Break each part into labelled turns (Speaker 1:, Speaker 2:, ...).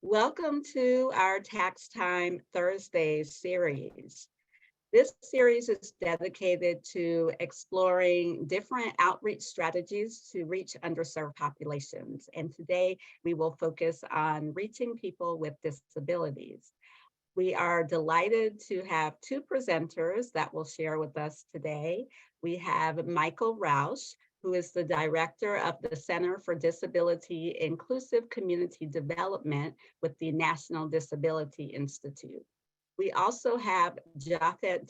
Speaker 1: Welcome to our Tax Time Thursdays series. This series is dedicated to exploring different outreach strategies to reach underserved populations. And today we will focus on reaching people with disabilities. We are delighted to have two presenters that will share with us today. We have Michael Roush, who is the director of the Center for Disability Inclusive Community Development with the National Disability Institute. We also have Jafet,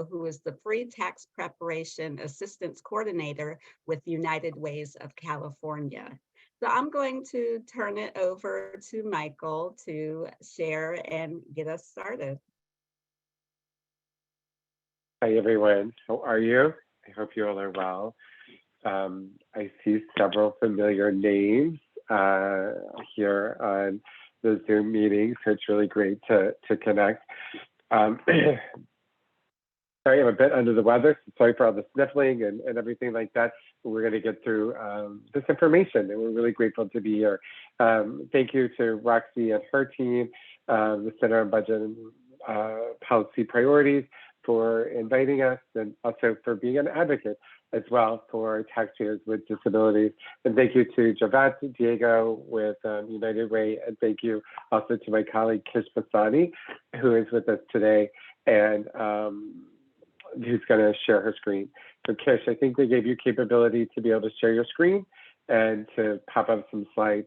Speaker 1: who is the Free Tax Preparation Assistance Coordinator with United Ways of California. So I'm going to turn it over to Michael to share and get us started.
Speaker 2: Hi, everyone. How are you? I hope you all are well. I see several familiar names here on the Zoom meeting, so it's really great to connect. Sorry, I'm a bit under the weather, so sorry for all the sniffling and everything like that. But we're going to get through this information, and we're really grateful to be here. Thank you to Roxy and her team, the Center on Budget and Policy Priorities, for inviting us, and also for being an advocate as well for taxpayers with disabilities. And thank you to Jafet, Diego with United Way, and thank you also to my colleague Kish Basani, who is with us today and who's going to share her screen. So Kish, I think they gave you capability to be able to share your screen and to pop up some slides.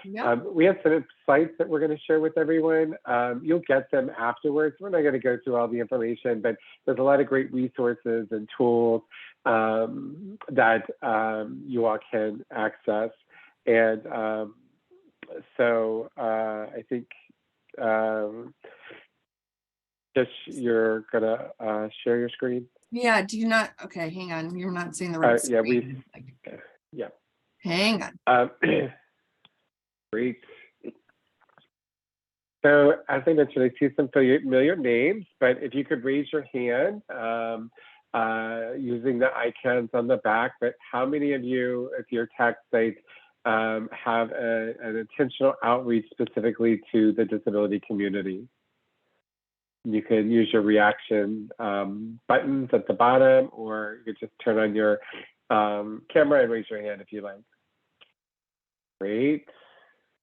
Speaker 2: Yep. We have some slides that we're going to share with everyone. You'll get them afterwards. We're not going to go through all the information, but there's a lot of great resources and tools that you all can access. And so I think just you're going to share your screen.
Speaker 3: Yeah, do you not? Okay, hang on. You're not seeing the right screen.
Speaker 2: Yeah.
Speaker 3: Hang on.
Speaker 2: Great. So as I mentioned, I see some familiar names, but if you could raise your hand using the icons on the back, but how many of you, if your tax sites have an intentional outreach specifically to the disability community? You can use your reaction buttons at the bottom, or you could just turn on your camera and raise your hand if you like. Great.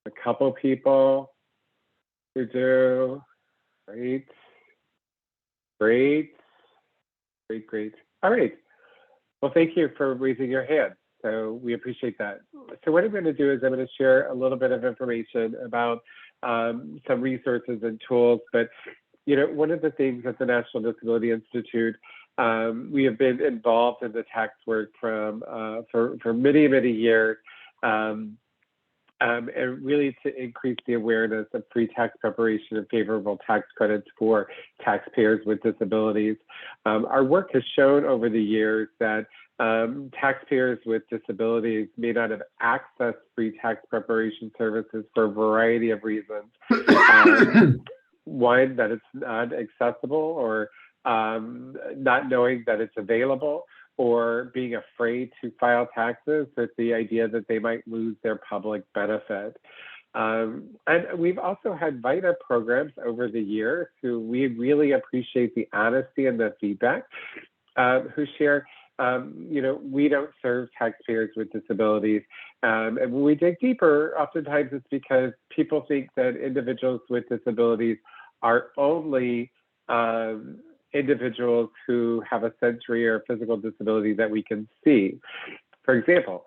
Speaker 2: A couple people who do. Great. Great. Great, great. All right. Well, thank you for raising your hand. So we appreciate that. So what I'm going to do is I'm going to share a little bit of information about some resources and tools. But, you know, one of the things at the National Disability Institute, we have been involved in the tax work for many, many years. And really to increase the awareness of free tax preparation and favorable tax credits for taxpayers with disabilities. Our work has shown over the years that taxpayers with disabilities may not have accessed free tax preparation services for a variety of reasons. One, that it's not accessible, or not knowing that it's available, or being afraid to file taxes with the idea that they might lose their public benefit. And we've also had VITA programs over the years who we really appreciate the honesty and the feedback, who share, you know, we don't serve taxpayers with disabilities. And when we dig deeper, oftentimes it's because people think that individuals with disabilities are only individuals who have a sensory or physical disability that we can see. For example,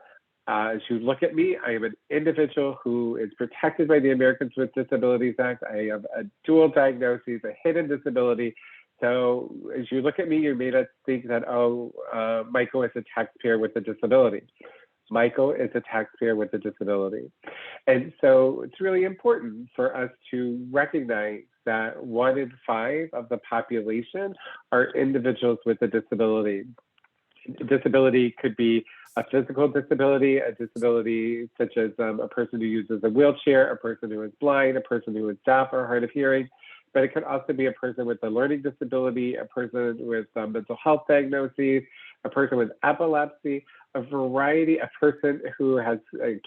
Speaker 2: as you look at me, I am an individual who is protected by the Americans with Disabilities Act. I have a dual diagnosis, a hidden disability. So as you look at me, you may not think that, oh, Michael is a taxpayer with a disability. Michael is a taxpayer with a disability. And so it's really important for us to recognize that 1 in 5 of the population are individuals with a disability. Disability could be a physical disability, a disability such as a person who uses a wheelchair, a person who is blind, a person who is deaf or hard of hearing, but it could also be a person with a learning disability, a person with mental health diagnoses, a person with epilepsy, a variety, a person who has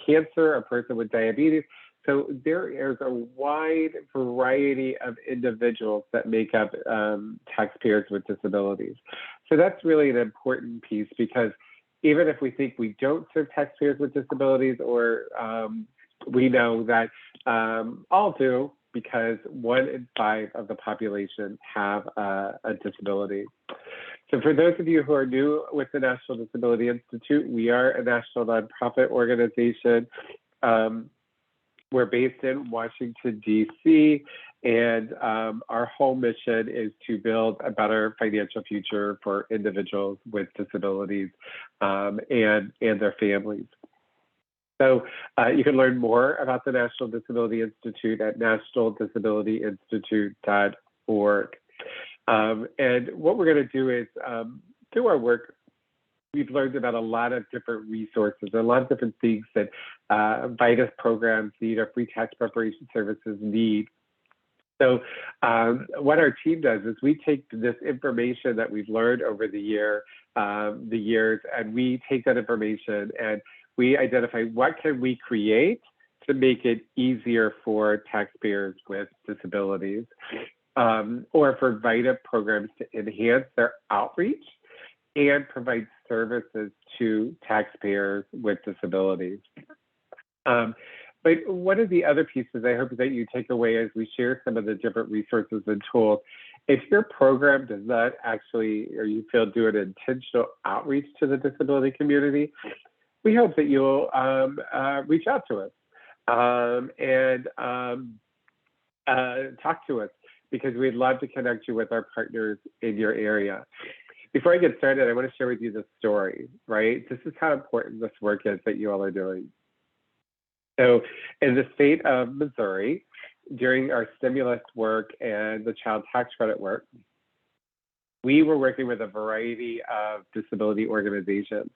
Speaker 2: cancer, a person with diabetes. So there is a wide variety of individuals that make up taxpayers with disabilities. So that's really an important piece, because even if we think we don't serve taxpayers with disabilities, or we know that all do, because 1 in 5 of the population have a disability. So for those of you who are new with the National Disability Institute, we are a national nonprofit organization. We're based in Washington, D.C., and our whole mission is to build a better financial future for individuals with disabilities and their families. So you can learn more about the National Disability Institute at nationaldisabilityinstitute.org. And what we're going to do is, through our work, we've learned about a lot of different resources, a lot of different things that VITAS programs need, or free tax preparation services need. So what our team does is we take this information that we've learned over the years, and we take that information and we identify what can we create to make it easier for taxpayers with disabilities, or for VITA programs to enhance their outreach and provide services to taxpayers with disabilities. But one of the other pieces I hope that you take away as we share some of the different resources and tools, if your program does not actually, or you feel, do an intentional outreach to the disability community, we hope that you'll reach out to us and talk to us, because we'd love to connect you with our partners in your area. Before I get started, I want to share with you this story, right? This is how important this work is that you all are doing. So in the state of Missouri, during our stimulus work and the child tax credit work, we were working with a variety of disability organizations.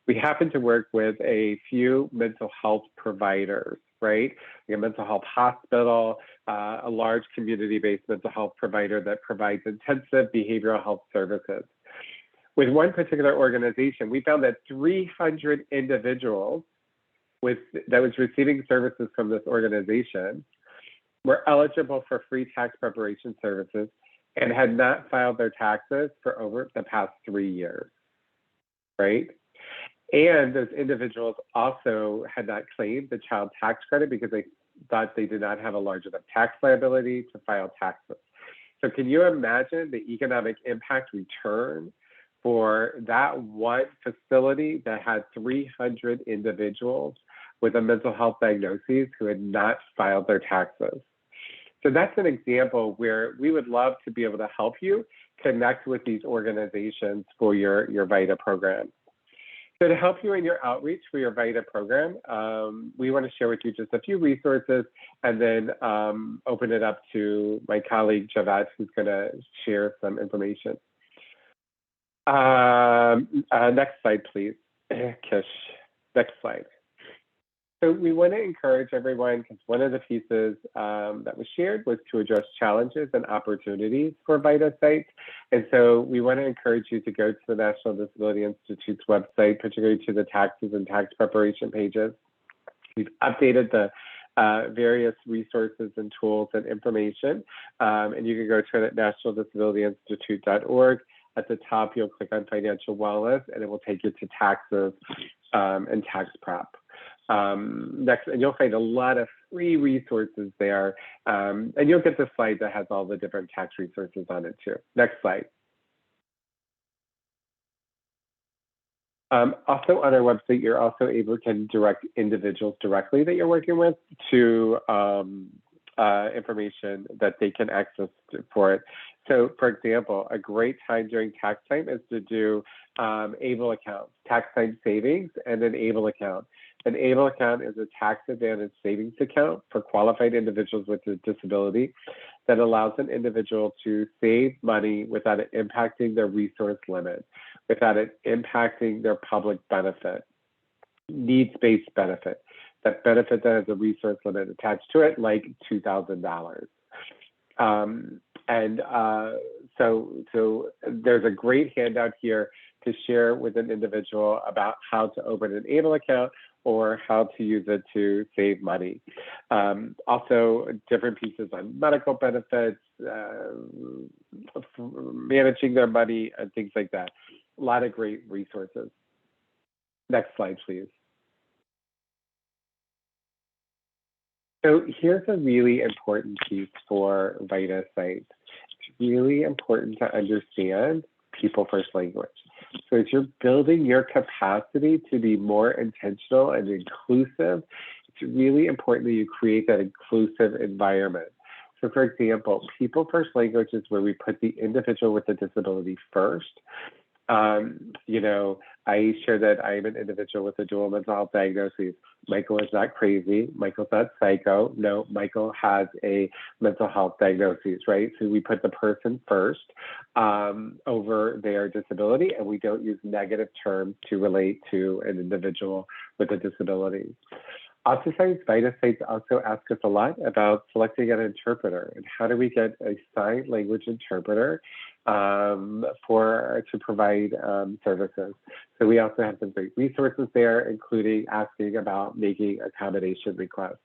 Speaker 2: We happened to work with a few mental health providers, right? A mental health hospital, a large community-based mental health provider that provides intensive behavioral health services. With one particular organization, we found that 300 individuals that was receiving services from this organization were eligible for free tax preparation services and had not filed their taxes for over the past 3 years, right? And those individuals also had not claimed the child tax credit because they thought they did not have a large enough tax liability to file taxes. So can you imagine the economic impact return for that one facility that had 300 individuals with a mental health diagnosis who had not filed their taxes? So that's an example where we would love to be able to help you connect with these organizations for your VITA program. So to help you in your outreach for your VITA program, we want to share with you just a few resources and then open it up to my colleague, Jafet, who's going to share some information. Next slide, please, Kish. Next slide. So we want to encourage everyone, because one of the pieces that was shared was to address challenges and opportunities for VITA sites. And so we want to encourage you to go to the National Disability Institute's website, particularly to the taxes and tax preparation pages. We've updated the various resources and tools and information, and you can go to it at nationaldisabilityinstitute.org. At the top, you'll click on financial wellness, and it will take you to taxes and tax prep. Next, and you'll find a lot of free resources there, and you'll get the slide that has all the different tax resources on it too. Next slide. Also on our website, you're also able to direct individuals directly that you're working with to information that they can access for it. So for example, a great time during tax time is to do ABLE accounts, tax time savings, and an ABLE account. An ABLE account is a tax advantage savings account for qualified individuals with a disability that allows an individual to save money without it impacting their resource limit, without it impacting their public benefit, needs-based benefit, that benefit that has a resource limit attached to it, like $2,000. So there's a great handout here to share with an individual about how to open an ABLE account or how to use it to save money. Also, different pieces on medical benefits, managing their money, and things like that. A lot of great resources. Next slide, please. So here's a really important piece for VITA sites. It's really important to understand people first language. So as you're building your capacity to be more intentional and inclusive, it's really important that you create that inclusive environment. So for example, people first language is where we put the individual with the disability first. You know, I share that I'm an individual with a dual mental health diagnosis. Michael is not crazy. Michael's not psycho. No, Michael has a mental health diagnosis, right? So we put the person first over their disability, and we don't use negative terms to relate to an individual with a disability. Oftentimes, VITA sites also ask us a lot about selecting an interpreter and how do we get a sign language interpreter to provide services. So we also have some great resources there, including asking about making accommodation requests.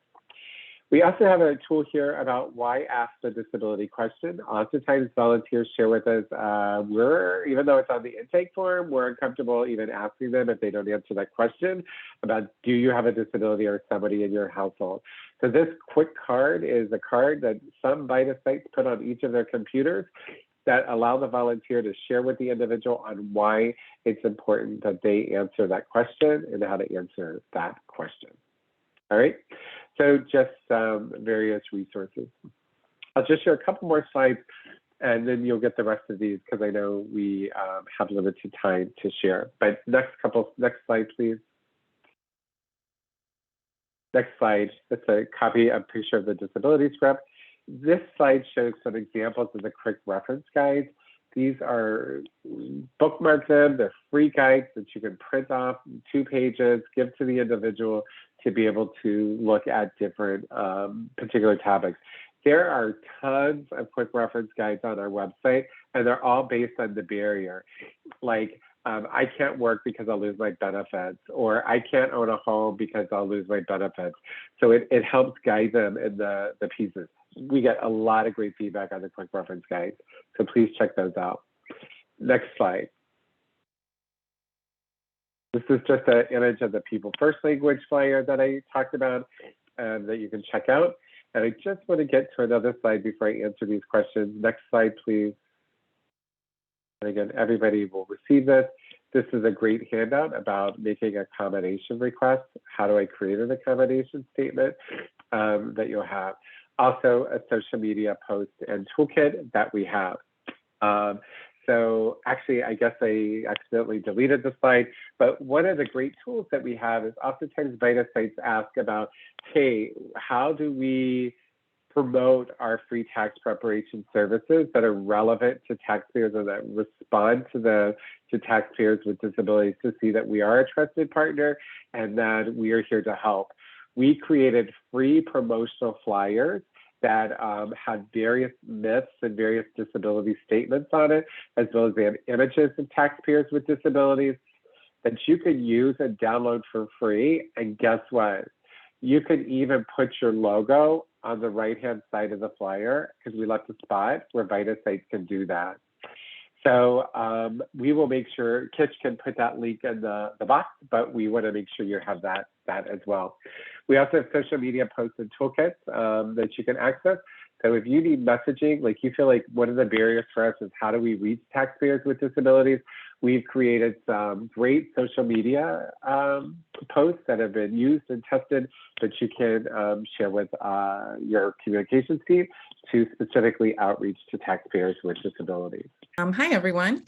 Speaker 2: We also have a tool here about why ask the disability question. Oftentimes volunteers share with us, even though it's on the intake form, we're uncomfortable even asking them if they don't answer that question about, do you have a disability or somebody in your household? So this quick card is a card that some VITA sites put on each of their computers that allow the volunteer to share with the individual on why it's important that they answer that question and how to answer that question. All right, so just various resources. I'll just share a couple more slides and then you'll get the rest of these because I know we have limited time to share. But next slide, please. Next slide, it's a copy, a picture of the disability script. This slide shows some examples of the quick reference guides. These are, bookmark them, they're free guides that you can print off 2 pages, give to the individual to be able to look at different particular topics. There are tons of quick reference guides on our website, and they're all based on the barrier. Like, I can't work because I'll lose my benefits, or I can't own a home because I'll lose my benefits. So it helps guide them in the pieces. We get a lot of great feedback on the quick reference guides, so please check those out. Next slide. This is just an image of the people first language flyer that I talked about that you can check out. And I just want to get to another slide before I answer these questions. Next slide, please. And again, everybody will receive this. This is a great handout about making accommodation requests. How do I create an accommodation statement that you'll have? Also, a social media post and toolkit that we have. So actually, I guess I accidentally deleted the slide, but one of the great tools that we have is oftentimes VITA sites ask about, hey, how do we promote our free tax preparation services that are relevant to taxpayers or that respond to taxpayers with disabilities to see that we are a trusted partner and that we are here to help. We created free promotional flyers that had various myths and various disability statements on it, as well as they have images of taxpayers with disabilities that you could use and download for free. And guess what? You could even put your logo on the right-hand side of the flyer because we left a spot where VITA sites can do that. So we will make sure, Kitch can put that link in the box, but we want to make sure you have that as well. We also have social media posts and toolkits that you can access. So if you need messaging, like you feel like one of the barriers for us is how do we reach taxpayers with disabilities, we've created some great social media posts that have been used and tested that you can share with your communications team to specifically outreach to taxpayers with disabilities.
Speaker 4: Hi, everyone.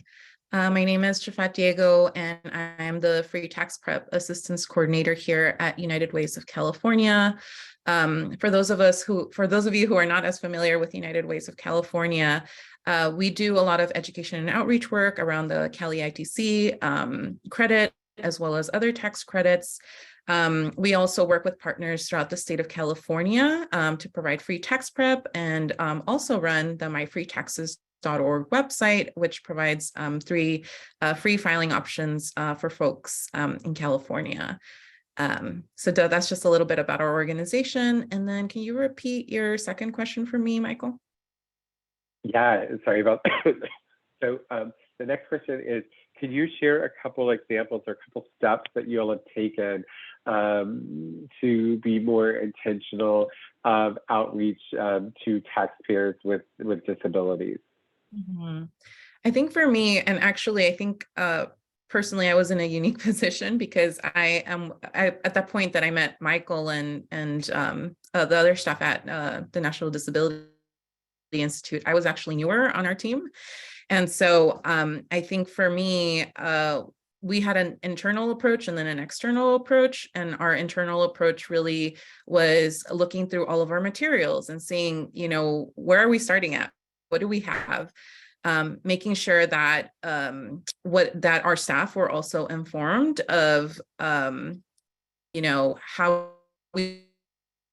Speaker 4: My name is Jafet, and I'm the Free Tax Prep Assistance Coordinator here at United Ways of California. For those of you who are not as familiar with United Ways of California, we do a lot of education and outreach work around the Cali ITC credit, as well as other tax credits. We also work with partners throughout the state of California to provide free tax prep and also run the myfreetaxes.org website, which provides 3 free filing options for folks in California. So that's just a little bit about our organization. And then can you repeat your second question for me, Michael?
Speaker 2: Yeah, sorry about that. So the next question is, can you share a couple examples or a couple steps that you all have taken to be more intentional of outreach to taxpayers with disabilities?
Speaker 4: I think for me, and actually, I think personally, I was in a unique position because at that point that I met Michael and the other staff at the National Disability Institute, I was actually newer on our team. And so I think for me, we had an internal approach and then an external approach. And our internal approach really was looking through all of our materials and seeing, where are we starting at? What do we have? Making sure that that our staff were also informed of, how we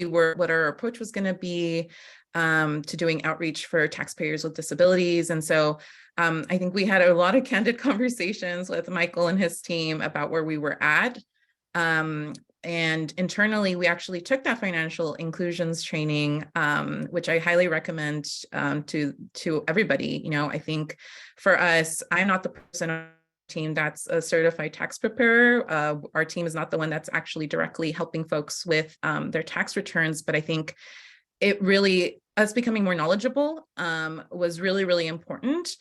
Speaker 4: were, what our approach was going to be to doing outreach for taxpayers with disabilities. And so I think we had a lot of candid conversations with Michael and his team about where we were at. And internally, we actually took that financial inclusions training, which I highly recommend to everybody. I think for us, I'm not the person on our team that's a certified tax preparer. Our team is not the one that's actually directly helping folks with their tax returns, but I think it really, us becoming more knowledgeable was really, really important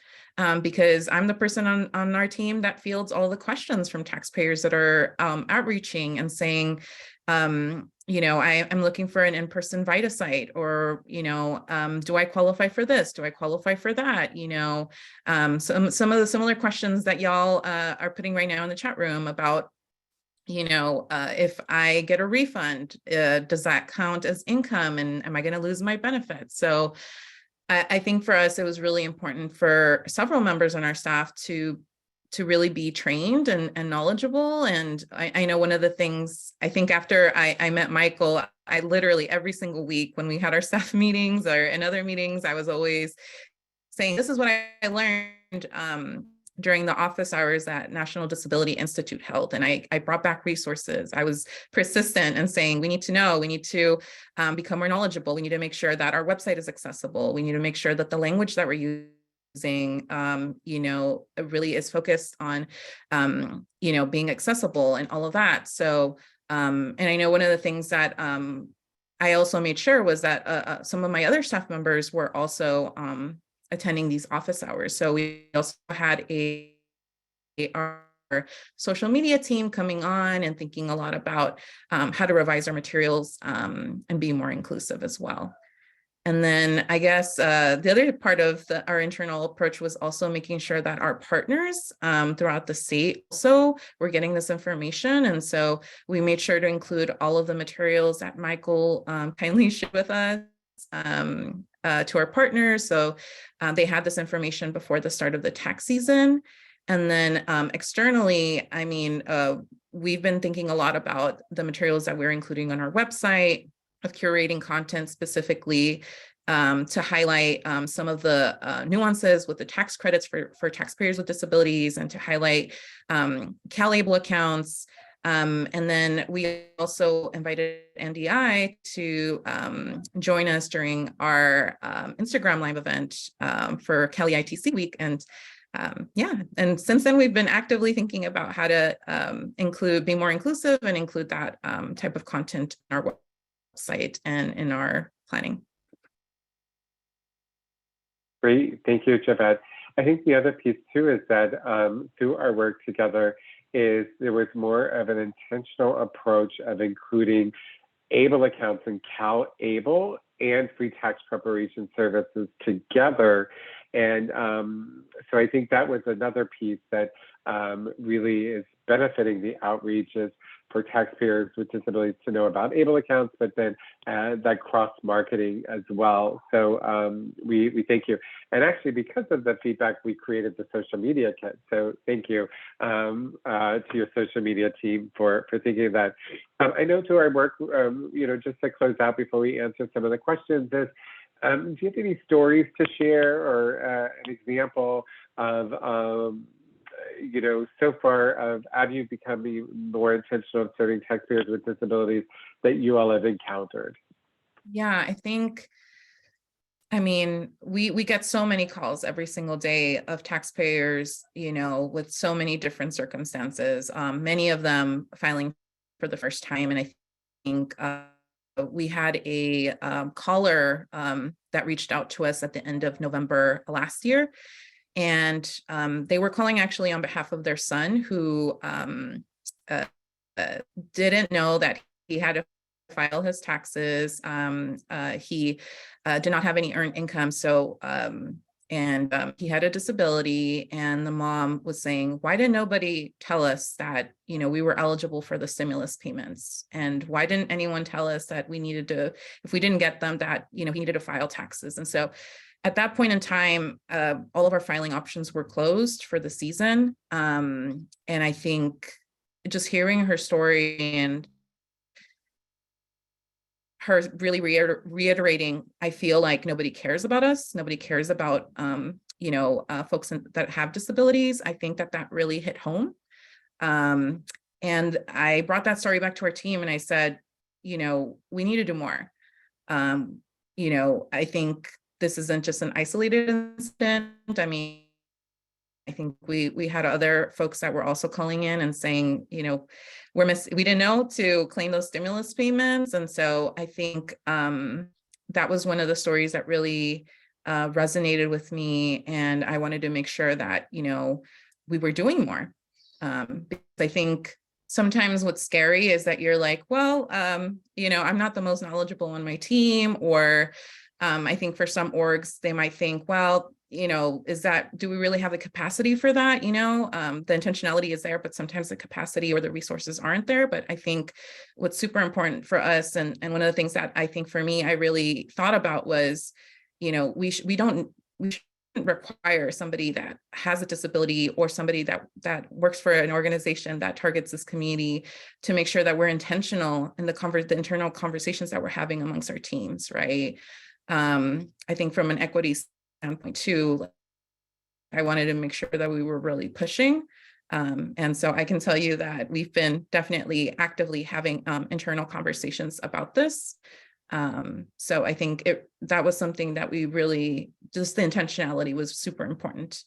Speaker 4: because I'm the person on our team that fields all the questions from taxpayers that are outreaching and saying, I'm looking for an in-person VITA site, or, do I qualify for this? Do I qualify for that? Some of the similar questions that y'all are putting right now in the chat room about, if I get a refund, does that count as income, and am I going to lose my benefits? So I think for us, it was really important for several members on our staff to really be trained and knowledgeable. And I know one of the things, I think after I met Michael, I literally every single week when we had our staff meetings or in other meetings, I was always saying, this is what I learned during the office hours that National Disability Institute held. And I brought back resources. I was persistent in saying, we need to know, we need to become more knowledgeable. We need to make sure that our website is accessible. We need to make sure that the language that we're using, really is focused on, being accessible and all of that. So, and I know one of the things that I also made sure was that some of my other staff members were also attending these office hours. So we also had our social media team coming on and thinking a lot about how to revise our materials and be more inclusive as well. And then I guess the other part of our internal approach was also making sure that our partners throughout the state also were getting this information. And so we made sure to include all of the materials that Michael kindly shared with us to our partners. So they had this information before the start of the tax season. And then externally, we've been thinking a lot about the materials that we're including on our website, of curating content specifically to highlight some of the nuances with the tax credits for taxpayers with disabilities, and to highlight CalAble accounts. And then we also invited NDI to join us during our Instagram live event for Cali ITC Week. And and since then we've been actively thinking about how to be more inclusive and include that type of content in our website and in our planning.
Speaker 2: Great, thank you, Jafet. I think the other piece too is that through our work together, there was more of an intentional approach of including ABLE accounts and CalAble and free tax preparation services together. And so I think that was another piece that really is benefiting the outreaches for taxpayers with disabilities to know about ABLE accounts, but then that cross-marketing as well. So we thank you. And actually, because of the feedback, we created the social media kit. So thank you to your social media team for thinking of that. I know through our work, just to close out before we answer some of the questions is, do you have any stories to share or an example of so far of as you becoming more intentional of serving taxpayers with disabilities that you all have encountered?
Speaker 4: Yeah, I mean, we get so many calls every single day of taxpayers, with so many different circumstances, many of them filing for the first time. And I think we had a caller that reached out to us at the end of November last year. And they were calling actually on behalf of their son who didn't know that he had to file his taxes. He did not have any earned income. So, he had a disability, and the mom was saying, why did nobody tell us that, we were eligible for the stimulus payments? And why didn't anyone tell us that we needed to, if we didn't get them, that, he needed to file taxes? And so at that point in time, all of our filing options were closed for the season. And I think just hearing her story and her really reiterating, I feel like nobody cares about us. Nobody cares about, folks that have disabilities. I think that really hit home. And I brought that story back to our team and I said, we need to do more. I think this isn't just an isolated incident. I mean, I think we had other folks that were also calling in and saying, we didn't know to claim those stimulus payments. And so I think that was one of the stories that really resonated with me. And I wanted to make sure that, we were doing more. Because I think sometimes what's scary is that you're like, well, I'm not the most knowledgeable on my team, or I think for some orgs, they might think, well, do we really have the capacity for that? The intentionality is there, but sometimes the capacity or the resources aren't there. But I think what's super important for us, and one of the things that I think for me, I really thought about was, we shouldn't require somebody that has a disability or somebody that works for an organization that targets this community to make sure that we're intentional in the internal conversations that we're having amongst our teams, right? I think from an equity standpoint too, I wanted to make sure that we were really pushing. And so I can tell you that we've been definitely actively having internal conversations about this. So I think that was something that we really, just the intentionality was super important